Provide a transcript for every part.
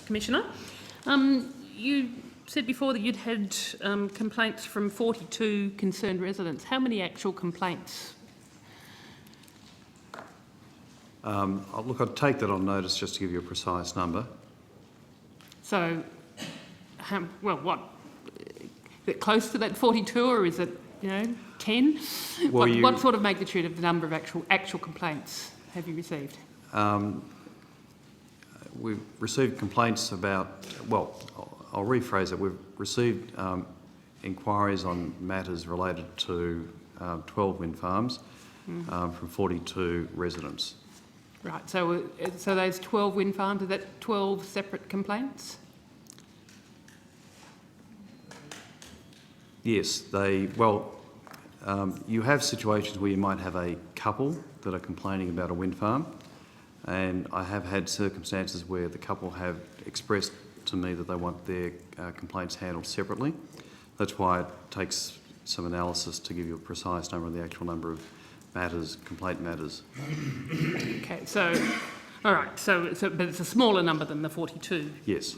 Commissioner. You said before that you'd had complaints from 42 concerned residents. How many actual complaints? Look, I'd take that on notice just to give you a precise number. So, what? Is it close to that 42, or is it, 10? Well, what sort of magnitude of the number of actual complaints have you received? We've received complaints about, well, I'll rephrase it. We've received inquiries on matters related to 12 wind farms from 42 residents. Right, so those 12 wind farms, are that 12 separate complaints? Yes, you have situations where you might have a couple that are complaining about a wind farm, and I have had circumstances where the couple have expressed to me that they want their complaints handled separately. That's why it takes some analysis to give you a precise number of the actual number of complaint matters. Okay, so, all right, but it's a smaller number than the 42? Yes.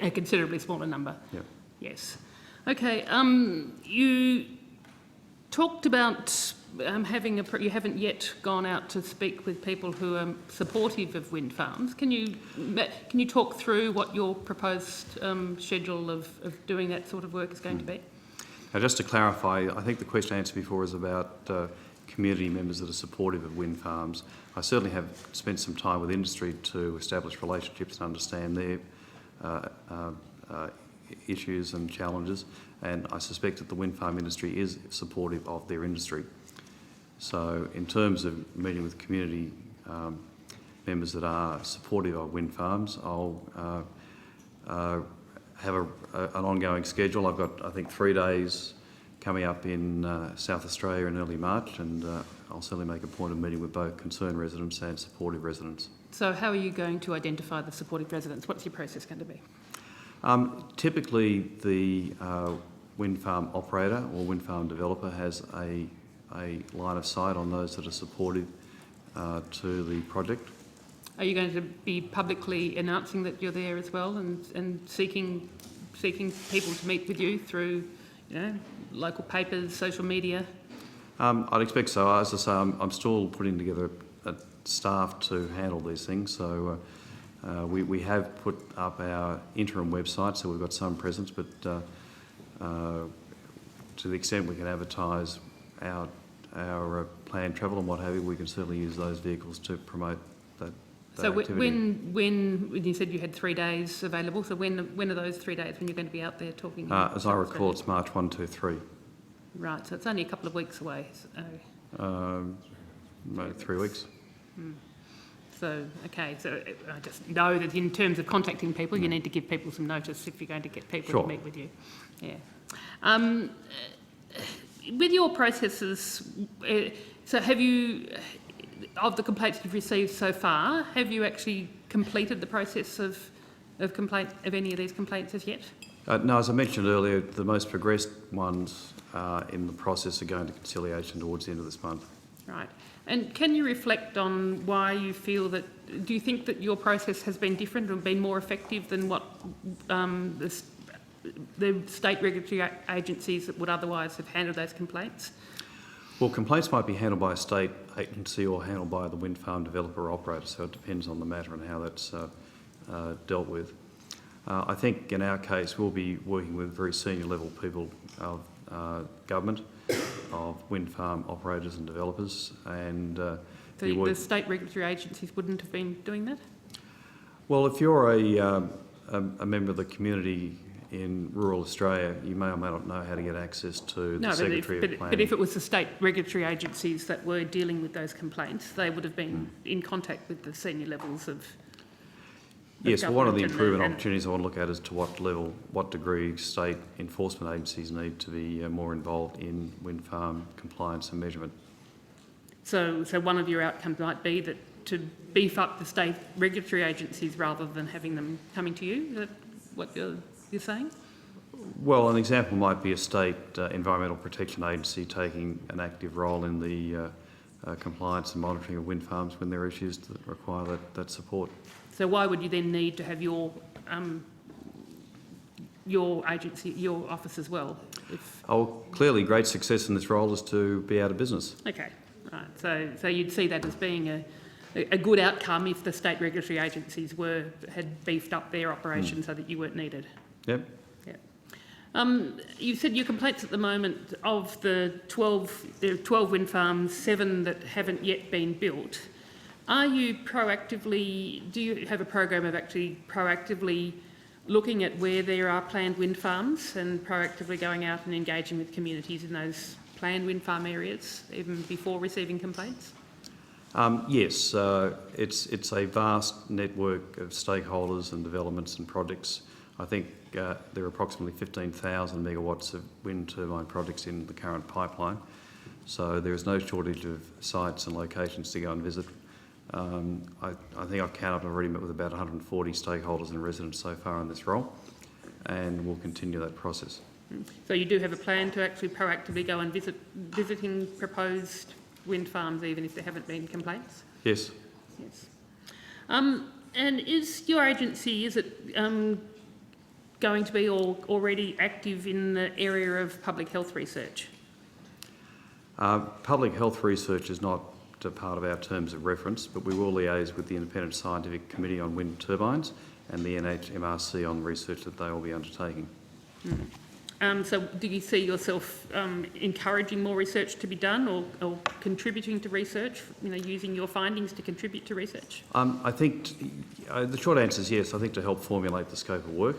A considerably smaller number? Yep. Yes. Okay, you talked about you haven't yet gone out to speak with people who are supportive of wind farms. Can you talk through what your proposed schedule of doing that sort of work is going to be? Now, just to clarify, I think the question answered before is about community members that are supportive of wind farms. I certainly have spent some time with industry to establish relationships and understand their issues and challenges, and I suspect that the wind farm industry is supportive of their industry. So in terms of meeting with community members that are supportive of wind farms, I'll have an ongoing schedule. I've got, I think, 3 days coming up in South Australia in early March, and I'll certainly make a point of meeting with both concerned residents and supportive residents. So how are you going to identify the supportive residents? What's your process going to be? Typically, the wind farm operator or wind farm developer has a line of sight on those that are supportive to the project. Are you going to be publicly announcing that you're there as well, and seeking people to meet with you through, local papers, social media? I'd expect so. As I say, I'm still putting together a staff to handle these things. So we have put up our interim website, so we've got some presence, but to the extent we can advertise our planned travel and what have you, we can certainly use those vehicles to promote that. So activity. when you said you had 3 days available, so when are those 3 days when you're going to be out there talking? As I recall, it's March 1, 2, 3. Right, so it's only a couple of weeks away. Maybe 3 weeks. So, okay, so I just know that in terms of contacting people, you need to give people some notice if you're going to get people to meet with you. Yeah. With your processes, so have you, of the complaints you've received so far, have you actually completed the process of any of these complaints as yet? No, as I mentioned earlier, the most progressed ones in the process are going to conciliation towards the end of this month. Right. And can you reflect on why you feel that, do you think that your process has been different or been more effective than what the state regulatory agencies that would otherwise have handled those complaints? Well, complaints might be handled by a state agency or handled by the wind farm developer or operator, so it depends on the matter and how that's dealt with. I think in our case we'll be working with very senior level people of government, of wind farm operators and developers, and the state regulatory agencies wouldn't have been doing that? Well, if you're a member of the community in rural Australia, you may or may not know how to get access to the Secretary of Planning. But if it was the state regulatory agencies that were dealing with those complaints, they would have been in contact with the senior levels of yes, well, one of the improvement opportunities I want to look at is to what degree state enforcement agencies need to be more involved in wind farm compliance and measurement. So one of your outcomes might be that to beef up the state regulatory agencies rather than having them coming to you? Is that what you're saying? Well, an example might be a state environmental protection agency taking an active role in the compliance and monitoring of wind farms when there are issues that require that support. So why would you then need to have your your agency, your office as well? Clearly, great success in this role is to be out of business. Okay, right. So you'd see that as being a good outcome if the state regulatory agencies had beefed up their operation so that you weren't needed. Yep. You said your complaints at the moment of there are 12 wind farms, 7 that haven't yet been built. Do you have a program of actually proactively looking at where there are planned wind farms and proactively going out and engaging with communities in those planned wind farm areas even before receiving complaints? Yes, it's a vast network of stakeholders and developments and projects. I think there are approximately 15,000 megawatts of wind turbine projects in the current pipeline, so there is no shortage of sites and locations to go and visit. I think I've counted, I've already met with about 140 stakeholders and residents so far in this role, and we'll continue that process. So you do have a plan to actually proactively go and visiting proposed wind farms even if there haven't been complaints? Yes. Yes. And is your agency, going to be already active in the area of public health research? Public health research is not a part of our terms of reference, but we will liaise with the Independent Scientific Committee on Wind Turbines and the NHMRC on research that they will be undertaking. So do you see yourself encouraging more research to be done or contributing to research, using your findings to contribute to research? I think the short answer is yes. I think to help formulate the scope of work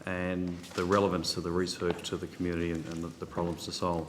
and the relevance of the research to the community and the problems to solve.